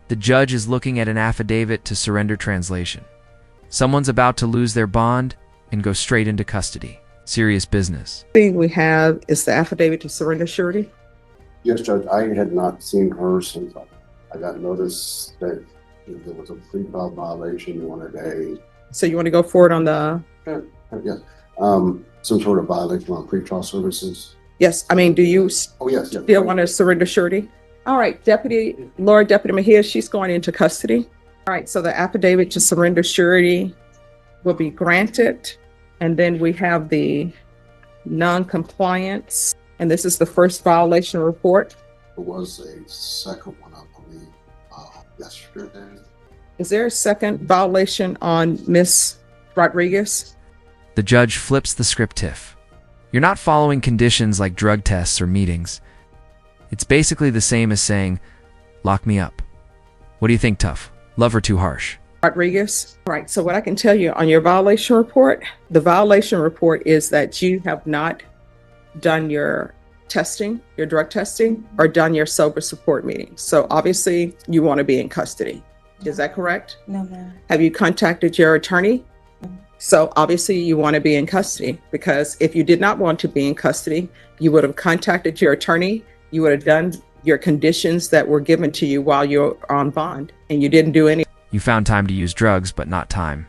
The judge is looking at an affidavit to surrender translation. Someone's about to lose their bond and go straight into custody. Serious business. Thing we have is the affidavit to surrender surety. Yes, Judge, I had not seen her since I got notice that there was a pre-trial violation on a day. So you want to go forward on the? Yes, some sort of violation on pre-trial services. Yes, I mean, do you Oh, yes. still want to surrender surety? All right, Lord Deputy Mejia, she's going into custody. All right, so the affidavit to surrender surety will be granted. And then we have the non-compliance. And this is the first violation report. There was a second one, I believe, yesterday. Is there a second violation on Miss Rodriguez? The judge flips the script tiff. You're not following conditions like drug tests or meetings. It's basically the same as saying, lock me up. What do you think, tough? Love or too harsh? Rodriguez. All right, so what I can tell you on your violation report, the violation report is that you have not done your testing, your drug testing, or done your sober support meeting. So obviously you want to be in custody. Is that correct? No, ma'am. Have you contacted your attorney? So obviously you want to be in custody, because if you did not want to be in custody, you would have contacted your attorney. You would have done your conditions that were given to you while you're on bond, and you didn't do any. You found time to use drugs, but not time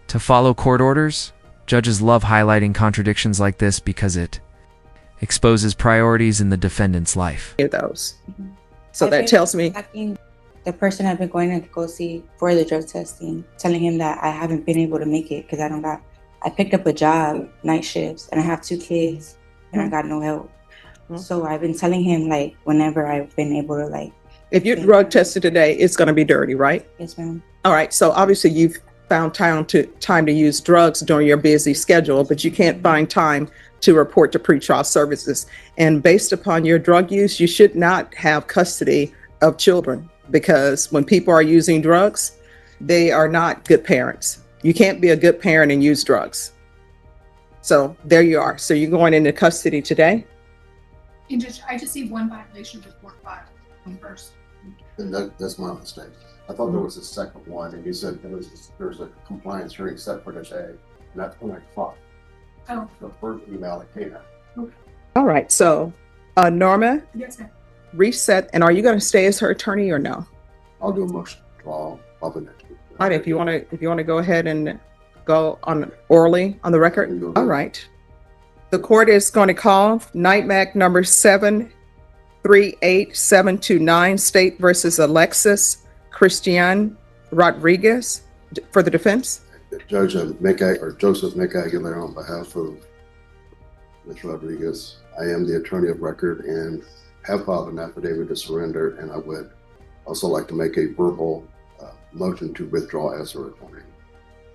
to follow court orders. Judges love highlighting contradictions like this because it exposes priorities in the defendant's life. Of those. So I that think- tells me, I think the person I've been going to go see for the drug testing, telling him that I haven't been able to make it because I picked up a job, night shifts, and I have 2 kids and I got no help. So I've been telling him, like, whenever I've been able to, like, if you're drug tested today, it's going to be dirty, right? yes, ma'am. All right. So obviously you've found time to use drugs during your busy schedule, but you can't find time to report to pretrial services. And based upon your drug use, you should not have custody of children, because when people are using drugs, they are not good parents. You can't be a good parent and use drugs. So there you are. So you're going into custody today? And I just see one violation report filed on first. And that's my mistake. I thought there was a second one, and you said there's a compliance hearing set for today, and that's when I thought. Oh, The first email that came out. All right. So Norma, yes, ma'am. reset. And are you going to stay as her attorney or no? I'll do a motion to all of the next week. All right, if you want to go ahead and go on orally on the record. All right. The court is going to call NITMAC number 738729, State versus Alexis Christian Rodriguez for the defense. Judge Joseph McAguilar, on behalf of Ms. Rodriguez, I am the attorney of record and have filed an affidavit to surrender, and I would also like to make a verbal motion to withdraw as her attorney.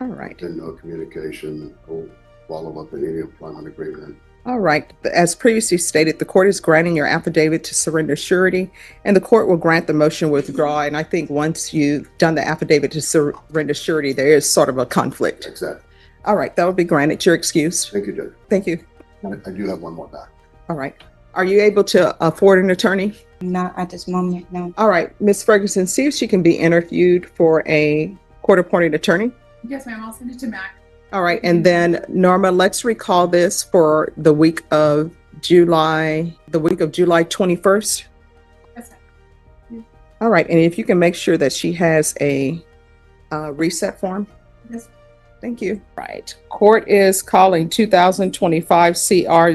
All right. And no communication or follow up in any employment agreement. All right. As previously stated, the court is granting your affidavit to surrender surety, and the court will grant the motion withdraw. And I think once you've done the affidavit to surrender surety, there is sort of a conflict. Exactly. All right. That will be granted. Your excuse. Thank you, Judge. Thank you. I do have one more back. All right. Are you able to afford an attorney? Not at this moment, no. All right. Ms. Ferguson, see if she can be interviewed for a court-appointed attorney. Yes, ma'am. I'll send it to Mac. All right. And then Norma, let's recall this for the week of July 21st. Yes, ma'am. All right. And if you can make sure that she has a reset form. Yes. Thank you. Right. Court is calling 2025 CR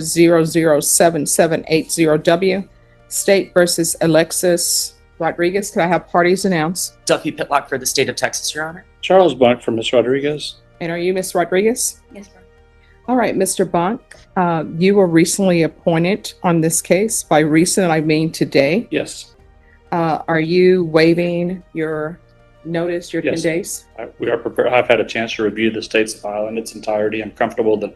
007780W, State versus Alexis Rodriguez. Can I have parties announced? Duffy Pitlock for the state of Texas, Your Honor. Charles Buck for Ms. Rodriguez. And are you Ms. Rodriguez? Yes, ma'am. All right, Mr. Bonk, you were recently appointed on this case. By recent, I mean today. Yes, Are you waiving your notice, your 10 Yes. days? we are prepared. I've had a chance to review the state's file in its entirety. I'm comfortable that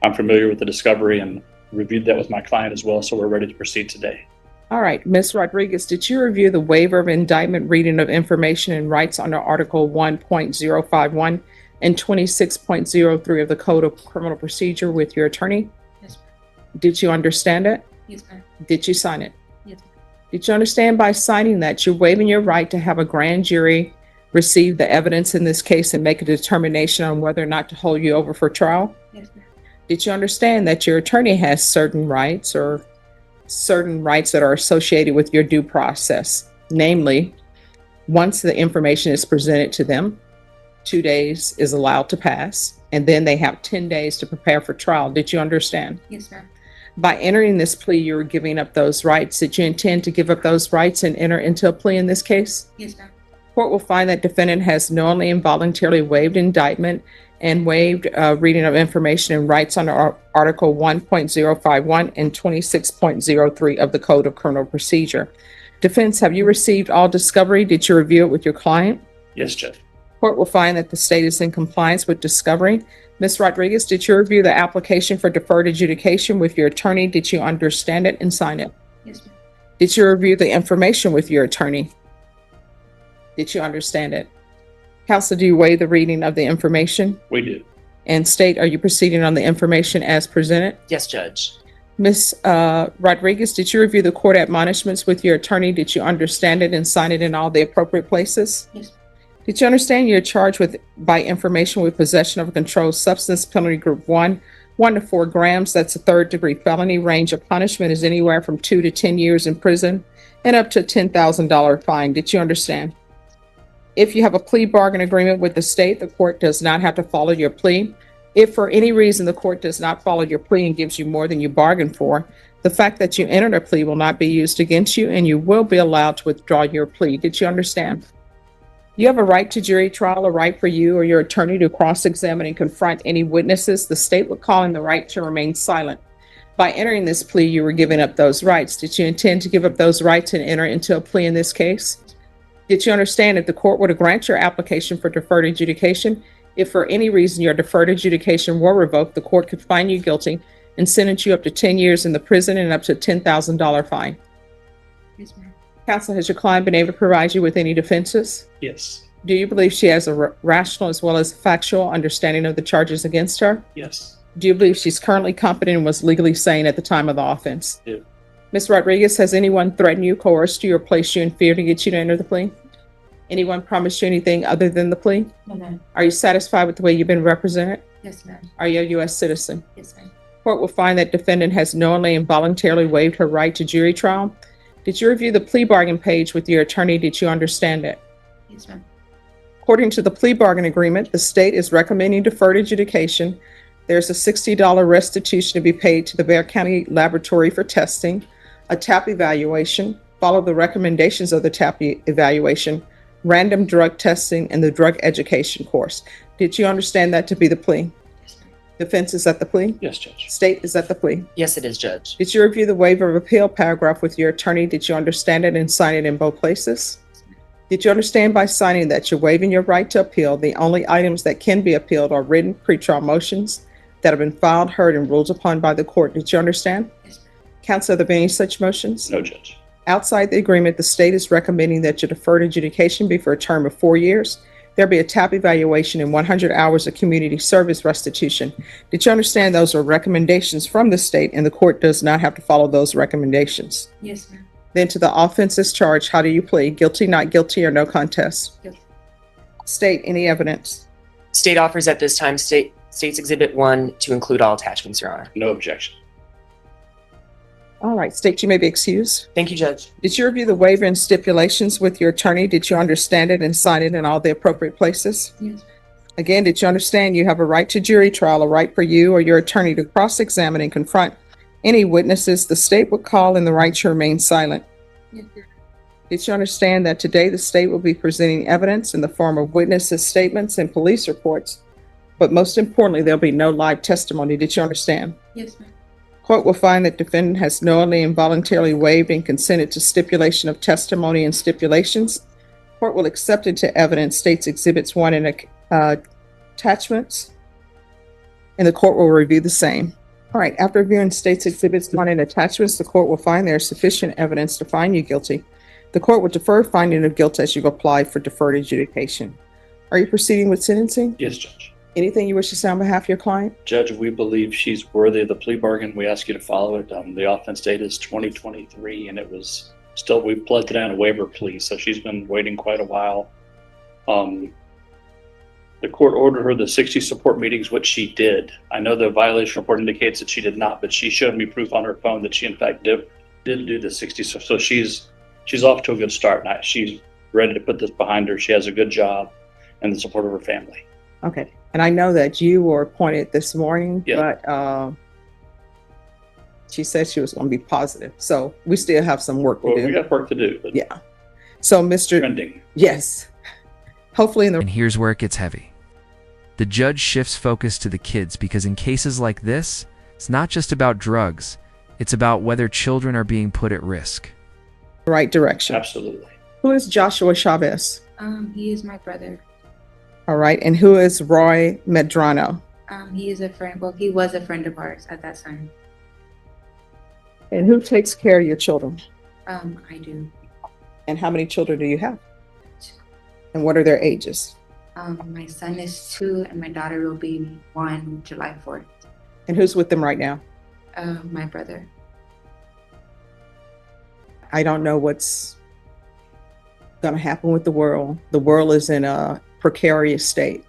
I'm familiar with the discovery and reviewed that with my client as well, so we're ready to proceed today. All right, Ms. Rodriguez, did you review the waiver of indictment reading of information and rights under Article 1.051 and 26.03 of the Code of Criminal Procedure with your attorney? Yes, ma'am. Did you understand it? Yes, ma'am. Did you sign it? Yes, ma'am. Did you understand by signing that you're waiving your right to have a grand jury receive the evidence in this case and make a determination on whether or not to hold you over for trial? Yes, ma'am. Did you understand that your attorney has certain rights that are associated with your due process? Namely, once the information is presented to them, 2 days is allowed to pass, and then they have 10 days to prepare for trial. Did you understand? Yes, ma'am. By entering this plea, you were giving up those rights. Did you intend to give up those rights and enter into a plea in this case? Yes, ma'am. Court will find that defendant has knowingly and voluntarily waived indictment and waived reading of information and rights under Article 1.051 and 26.03 of the Code of Criminal Procedure. Defense, have you received all discovery? Did you review it with your client? Yes, Judge. Court will find that the state is in compliance with discovery. Ms. Rodriguez, did you review the application for deferred adjudication with your attorney? Did you understand it and sign it? Yes, ma'am. Did you review the information with your attorney? Did you understand it? Counsel, do you waive the reading of the information? We do. And state, are you proceeding on the information as presented? Yes, Judge. Ms. Rodriguez, did you review the court admonishments with your attorney? Did you understand it and sign it in all the appropriate places? Yes, ma'am. Did you understand you're charged by information with possession of a controlled substance, penalty group 1 to 4 grams? That's a third-degree felony. Range of punishment is anywhere from 2 to 10 years in prison and up to a $10,000 fine. Did you understand? If you have a plea bargain agreement with the state, the court does not have to follow your plea. If for any reason the court does not follow your plea and gives you more than you bargained for, the fact that you entered a plea will not be used against you, and you will be allowed to withdraw your plea. Did you understand? You have a right to jury trial, a right for you or your attorney to cross-examine and confront any witnesses. The state would call in the right to remain silent. By entering this plea, you were giving up those rights. Did you intend to give up those rights and enter into a plea in this case? Did you understand if the court were to grant your application for deferred adjudication, if for any reason your deferred adjudication were revoked, the court could find you guilty and sentence you up to 10 years in the prison and up to a $10,000 fine? Yes, ma'am. Counsel, has your client been able to provide you with any defenses? Yes. Do you believe she has a rational as well as factual understanding of the charges against her? Yes. Do you believe she's currently competent and was legally sane at the time of the offense? I do. Ms. Rodriguez, has anyone threatened you, coerced you, or placed you in fear to get you to enter the plea? Anyone promised you anything other than the plea? No, ma'am. Are you satisfied with the way you've been represented? Yes, ma'am. Are you a U.S. citizen? Yes, ma'am. Court will find that defendant has knowingly and voluntarily waived her right to jury trial. Did you review the plea bargain page with your attorney? Did you understand it? Yes, ma'am. According to the plea bargain agreement, the state is recommending deferred adjudication. There's a $60 restitution to be paid to the Bexar County Laboratory for testing, a TAP evaluation, follow the recommendations of the TAP evaluation, random drug testing, and the drug education course. Did you understand that to be the plea? Yes, ma'am. Defense is at the plea? Yes, Judge. State is at the plea? Yes, it is, Judge. Did you review the waiver of appeal paragraph with your attorney? Did you understand it and sign it in both places? Did you understand by signing that you're waiving your right to appeal? The only items that can be appealed are written pretrial motions that have been filed, heard, and ruled upon by the court. Did you understand? Yes, ma'am. Counsel, are there been any such motions? No, Judge. Outside the agreement, the state is recommending that your deferred adjudication be for a term of 4 years. There be a TAP evaluation and 100 hours of community service restitution. Did you understand those are recommendations from the state and the court does not have to follow those recommendations? Yes, ma'am. Then to the offenses charged, how do you plead? Guilty, not guilty, or no contest? Guilty. State, any evidence? State offers at this time State's Exhibit 1 to include all attachments, Your Honor. No objection. All right, state, you may be excused. Thank you, Judge. Did you review the waiver and stipulations with your attorney? Did you understand it and sign it in all the appropriate places? Yes. Again, did you understand you have a right to jury trial, a right for you or your attorney to cross-examine and confront any witnesses the state would call and the right to remain silent? Yes, ma'am. Did you understand that today the state will be presenting evidence in the form of witnesses' statements and police reports, but most importantly, there'll be no live testimony? Did you understand? Yes, ma'am. Court will find that defendant has knowingly and voluntarily waived and consented to stipulation of testimony and stipulations. Court will accept into evidence State's Exhibits 1 and attachments, and the court will review the same. All right, after reviewing State's Exhibits 1 and attachments, the court will find there is sufficient evidence to find you guilty. The court will defer finding of guilt as you apply for deferred adjudication. Are you proceeding with sentencing? Yes, Judge. Anything you wish to say on behalf of your client? Judge, we believe she's worthy of the plea bargain. We ask you to follow it. The offense date is 2023, and it was still, we've pled down a waiver plea, so she's been waiting quite a while. The court ordered her the 60 support meetings, which she did. I know the violation report indicates that she did not, but she showed me proof on her phone that she in fact did do the 60. So she's off to a good start. Now she's ready to put this behind her. She has a good job and the support of her family. Okay. And I know that you were appointed this morning, Yeah. but she said she was going to be positive. So we still have some work to Well, do. we got work to do, but Yeah. So Mr. trending. Yes. Hopefully in the And here's where it gets heavy. The judge shifts focus to the kids because in cases like this, it's not just about drugs, it's about whether children are being put at risk. right direction. Absolutely. Who is Joshua Chavez? He is my brother. All right. And who is Roy Medrano? He is a friend. Well, he was a friend of ours at that time. And who takes care of your children? I do. And how many children do you have? And what are their ages? My son is 2 and my daughter will be 1 July 4th. And who's with them right now? My brother. I don't know what's going to happen with the world. The world is in a precarious state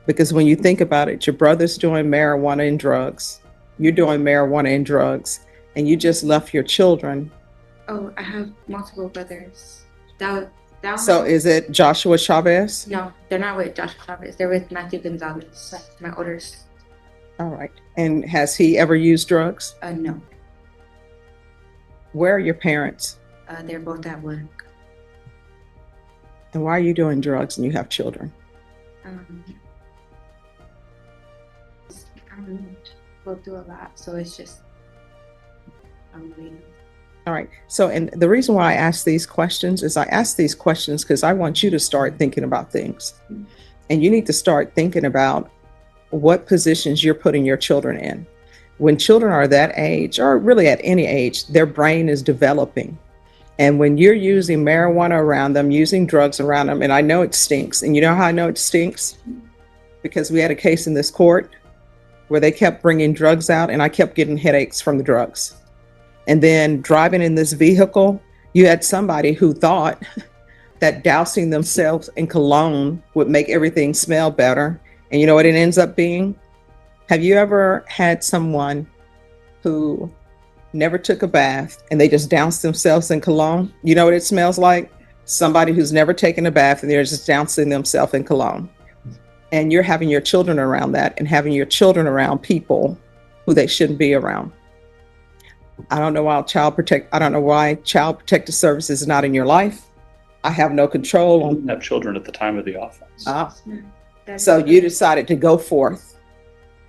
because when you think about it, your brother's doing marijuana and drugs. You're doing marijuana and drugs, and you just left your children. Oh, I have multiple brothers. So is it Joshua Chavez? No, they're not with Joshua Chavez. They're with Matthew Gonzalez, my oldest. All right. And has he ever used drugs? No, Where are your parents? they're both at work. And why are you doing drugs and you have children? I don't know, go through a lot, so it's just waiting. All right. So, and the reason why I ask these questions is I ask these questions because I want you to start thinking about things. And you need to start thinking about what positions you're putting your children in. When children are that age, or really at any age, their brain is developing. And when you're using marijuana around them, using drugs around them, and I know it stinks. And you know how I know it stinks? Because we had a case in this court where they kept bringing drugs out and I kept getting headaches from the drugs. And then driving in this vehicle, you had somebody who thought that dousing themselves in cologne would make everything smell better. And you know what it ends up being? Have you ever had someone who never took a bath and they just doused themselves in cologne? You know what it smells like? Somebody who's never taken a bath and they're just dousing themselves in cologne. And you're having your children around that and having your children around people who they shouldn't be around. I don't know why Child Protective Services is not in your life. I have no control I on. didn't have children at the time of the offense. So you decided to go forth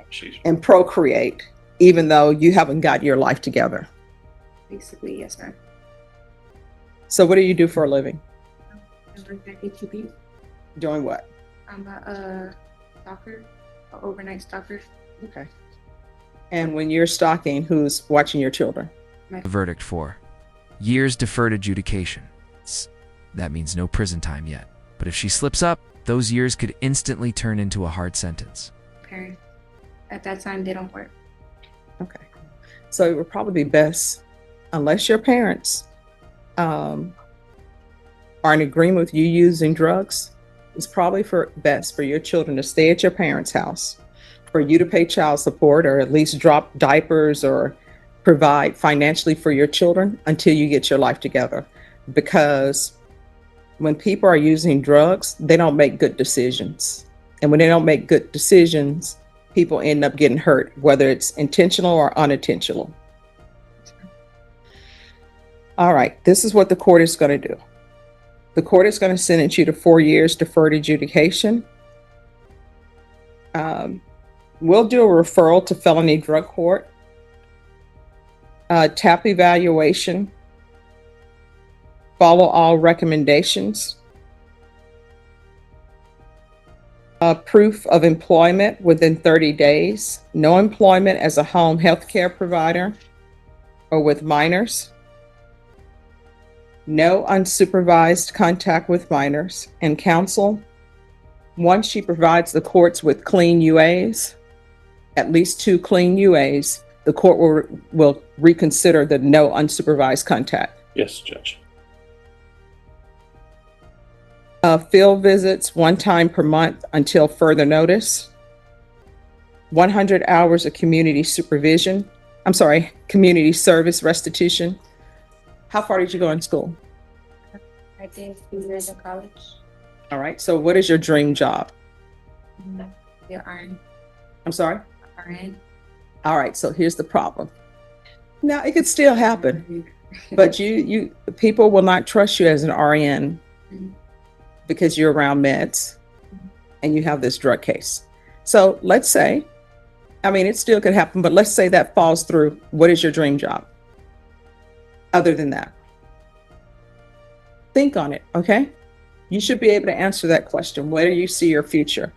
She's and procreate, even though you haven't got your life together. Basically, yes, ma'am. So what do you do for a living? I work at HEB. Doing what? I'm a stalker, an overnight stalker. Okay. And when you're stalking, who's watching your children? The verdict for years deferred adjudication. That means no prison time yet. But if she slips up, those years could instantly turn into a hard sentence. Parents. At that time, they don't work. Okay. So it would probably be best, unless your parents are in agreement with you using drugs, it's probably best for your children to stay at your parents' house, for you to pay child support or at least drop diapers or provide financially for your children until you get your life together. Because when people are using drugs, they don't make good decisions. And when they don't make good decisions, people end up getting hurt, whether it's intentional or unintentional. All right, this is what the court is going to do. The court is going to sentence you to 4 years deferred adjudication. We'll do a referral to felony drug court, TAP evaluation, follow all recommendations, proof of employment within 30 days, no employment as a home health care provider or with minors, no unsupervised contact with minors, and counsel. Once she provides the courts with clean UAs, at least 2 clean UAs, the court will reconsider the no unsupervised contact. yes, Judge. Field visits 1 time per month until further notice. 100 hours of community community service restitution. How far did you go in school? I did 2 years of college. All right, so what is your dream job? The RN. I'm sorry? RN. All right, so here's the problem. Now, it could still happen, but people will not trust you as an RN because you're around meds and you have this drug case. So let's say, I mean, it still could happen, but let's say that falls through. What is your dream job? Other than that, think on it, okay? You should be able to answer that question. Where do you see your future?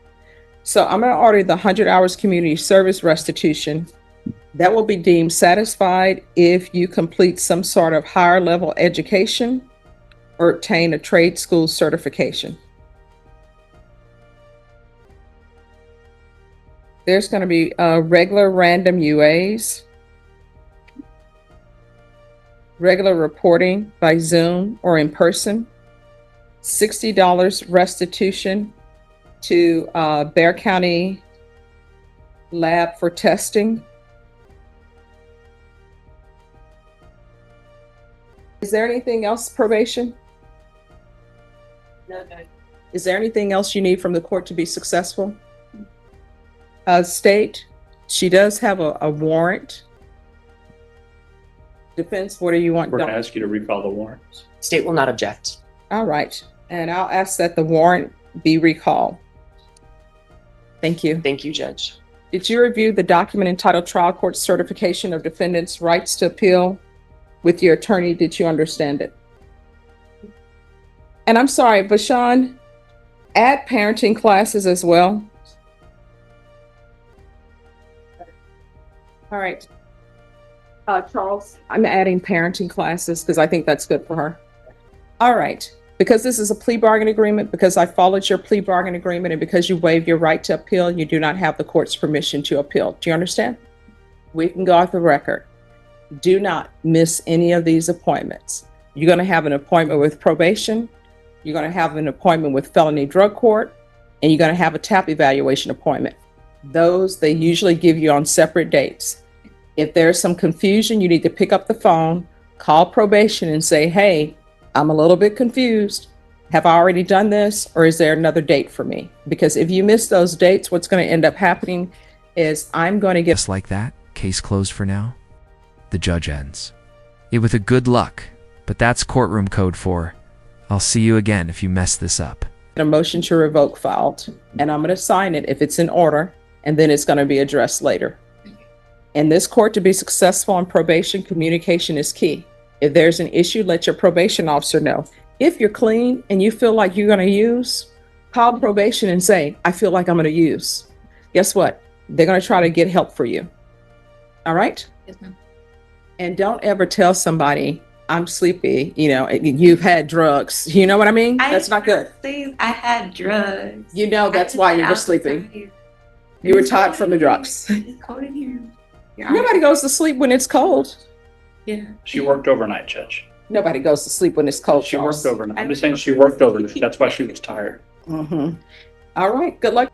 So I'm going to order the 100 hours community service restitution. That will be deemed satisfied if you complete some sort of higher level education or obtain a trade school certification. There's going to be regular random UAs, regular reporting by Zoom or in person, $60 restitution to Bexar County lab for testing. Is there anything else, probation? No. Is there anything else you need from the court to be successful? State, she does have a warrant. Defense, what do you want We're done? going to ask you to recall the warrants. State will not object. All right, and I'll ask that the warrant be recalled. Thank you. Thank you, Judge. Did you review the document entitled Trial Court Certification of Defendant's Rights to Appeal with your attorney? Did you understand it? And I'm sorry, Bashan, add parenting classes as well. All right. Charles, I'm adding parenting classes because I think that's good for her. All right. Because this is a plea bargain agreement, because I followed your plea bargain agreement, and because you waived your right to appeal, you do not have the court's permission to appeal. Do you understand? We can go off the record. Do not miss any of these appointments. You're going to have an appointment with probation. You're going to have an appointment with felony drug court, and you're going to have a TAP evaluation appointment. Those, they usually give you on separate dates. If there's some confusion, you need to pick up the phone, call probation and say, hey, I'm a little bit confused. Have I already done this, or is there another date for me? Because if you miss those dates, what's going to end up happening is I'm going to get Just like that, case closed for now. The judge ends it with a good luck, but that's courtroom code for I'll see you again if you mess this up. a motion to revoke filed, and I'm going to sign it if it's in order, and then it's going to be addressed later. In this court, to be successful on probation, communication is key. If there's an issue, let your probation officer know. If you're clean and you feel like you're going to use, call probation and say, I feel like I'm going to use. Guess what? They're going to try to get help for you. All right? Yes, ma'am. And don't ever tell somebody, I'm sleepy, you've had drugs. You know what I mean? That's not good. I had drugs. You know that's why you were sleeping. You were tired from the drugs. It's cold in here. Nobody goes to sleep when it's cold. Yeah. She worked overnight, Judge. Nobody goes to sleep when it's cold. She worked overnight. I'm just saying she worked overnight. That's why she was tired. Mm-hmm. All right. Good luck.